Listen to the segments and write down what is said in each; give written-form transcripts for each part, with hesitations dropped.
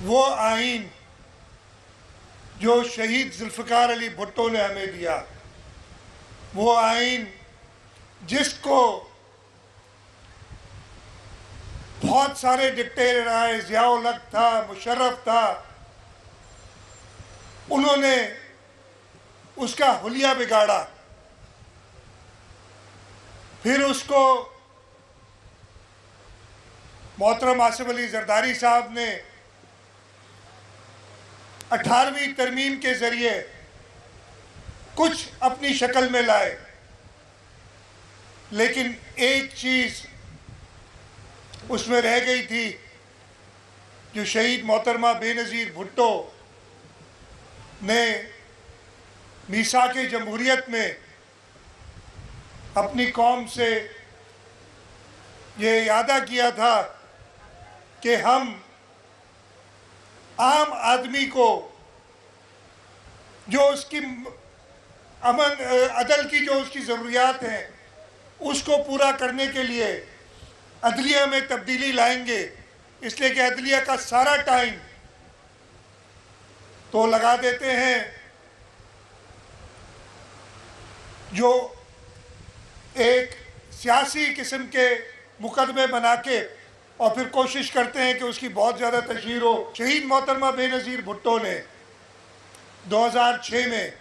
वो आइन जो शहीद जुल्फ़िकार अली भुट्टो ने हमें दिया, वो आइन जिसको बहुत सारे डिक्टेटर आए, ज़िया-उल हक था, मुशर्रफ था, उन्होंने उसका हुलिया बिगाड़ा। फिर उसको मोहतरम आसिफ अली जरदारी साहब ने 18वीं तरमीम के ज़रिए कुछ अपनी शक्ल में लाए, लेकिन एक चीज़ उसमें रह गई थी जो शहीद मोहतरमा बेनज़ीर भुट्टो ने मीसाके जमहूरियत में अपनी कौम से ये यादा किया था कि हम आम आदमी को जो उसकी अमन अदल की जो उसकी ज़रूरियात हैं उसको पूरा करने के लिए अदलिया में तब्दीली लाएंगे, इसलिए कि अदलिया का सारा टाइम तो लगा देते हैं जो एक सियासी किस्म के मुकदमे बना के और फिर कोशिश करते हैं कि उसकी बहुत ज़्यादा तशहीर हो। शहीद मोहतरमा बेनज़ीर भुट्टो ने 2006 में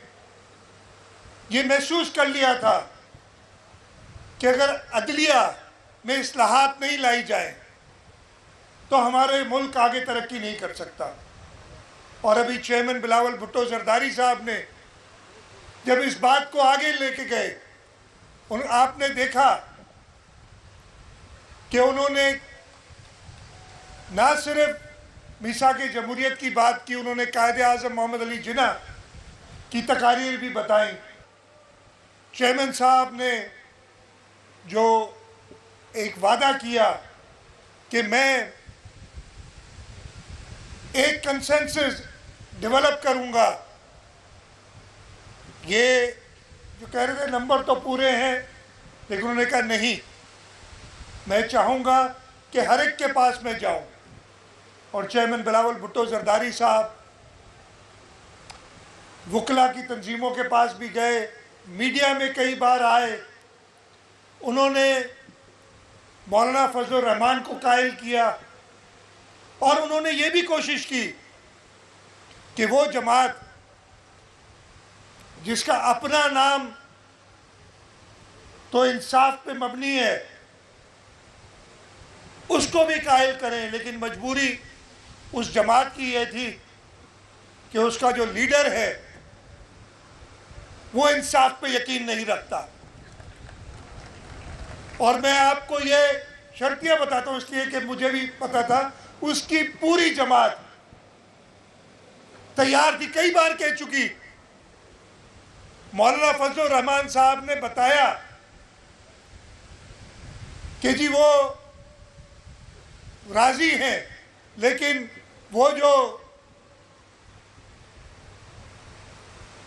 ये महसूस कर लिया था कि अगर अदलिया में इस्लाहात नहीं लाई जाए तो हमारे मुल्क आगे तरक्की नहीं कर सकता। और अभी चेयरमैन बिलावल भुट्टो जरदारी साहब ने जब इस बात को आगे लेके गए, आपने देखा कि उन्होंने ना सिर्फ मीसाके जमहूरियत की बात की, उन्होंने कायदे आज़म मोहम्मद अली जिन्ना की तकारीर भी बताई। चेयरमैन साहब ने जो एक वादा किया कि मैं एक कंसेंसस डेवलप करूंगा, ये जो कह रहे थे नंबर तो पूरे हैं, लेकिन उन्होंने कहा नहीं, मैं चाहूँगा कि हर एक के पास मैं जाऊँ। और चेयरमैन बिलावल भुट्टो जरदारी साहब वकला की तंजीमों के पास भी गए, मीडिया में कई बार आए, उन्होंने मौलाना फजलुर रहमान को कायल किया और उन्होंने ये भी कोशिश की कि वो जमात जिसका अपना नाम तो इंसाफ पे मबनी है उसको भी कायल करें, लेकिन मजबूरी उस जमात की ये थी कि उसका जो लीडर है वो इंसाफ पे यकीन नहीं रखता। और मैं आपको ये शर्तियाँ बताता हूँ इसलिए कि मुझे भी पता था, उसकी पूरी जमात तैयार थी, कई बार कह चुकी। मौलाना फजलुर रहमान साहब ने बताया कि जी वो राजी हैं, लेकिन वो जो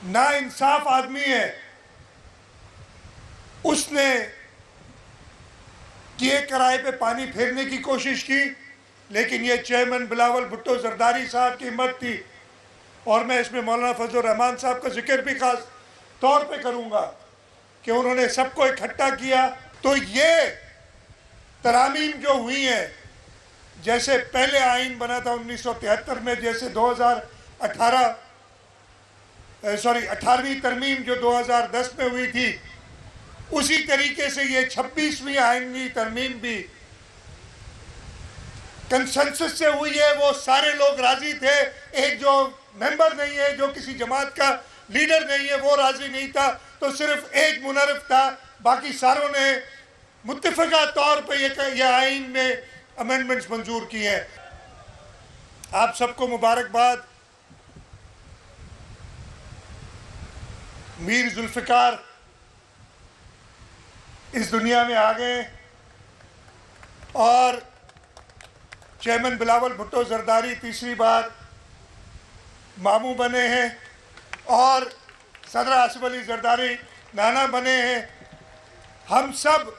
नाइंसाफ आदमी है उसने किए किराए पे पानी फेरने की कोशिश की, लेकिन ये चेयरमैन बिलावल भुट्टो जरदारी साहब की हिम्मत थी। और मैं इसमें मौलाना फजलुर रहमान साहब का जिक्र भी खास तौर पे करूँगा कि उन्होंने सबको इकट्ठा किया। तो ये तरामीम जो हुई हैं, जैसे पहले आइन बना था 1973 में, जैसे 18वीं तरमीम जो 2010 में हुई थी, उसी तरीके से ये 26वीं आइनी तरमीम भी कंसेंसस से हुई है। वो सारे लोग राजी थे, एक जो मेंबर नहीं है, जो किसी जमात का लीडर नहीं है, वो राजी नहीं था, तो सिर्फ एक मुनर्रिफ था, बाकी सारों ने मुत्तफ़िक़ा तौर पे ये आइन में अमेंडमेंट्स मंजूर किए हैं। आप सबको मुबारकबाद। मीर जुल्फ़िकार इस दुनिया में आ गए और चेयरमैन बिलावल भुट्टो जरदारी तीसरी बार मामू बने हैं और सदर आसिफ अली जरदारी नाना बने हैं। हम सब,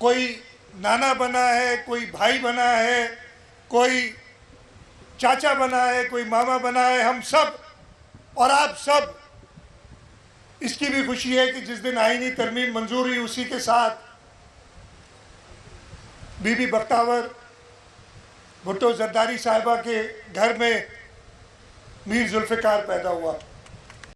कोई नाना बना है, कोई भाई बना है, कोई चाचा बना है, कोई मामा बना है, हम सब और आप सब। इसकी भी खुशी है कि जिस दिन आईनी तरमीम मंजूर हुई उसी के साथ बीबी बख्तावर भुट्टो जरदारी साहिबा के घर में मीर जुल्फ़िकार पैदा हुआ।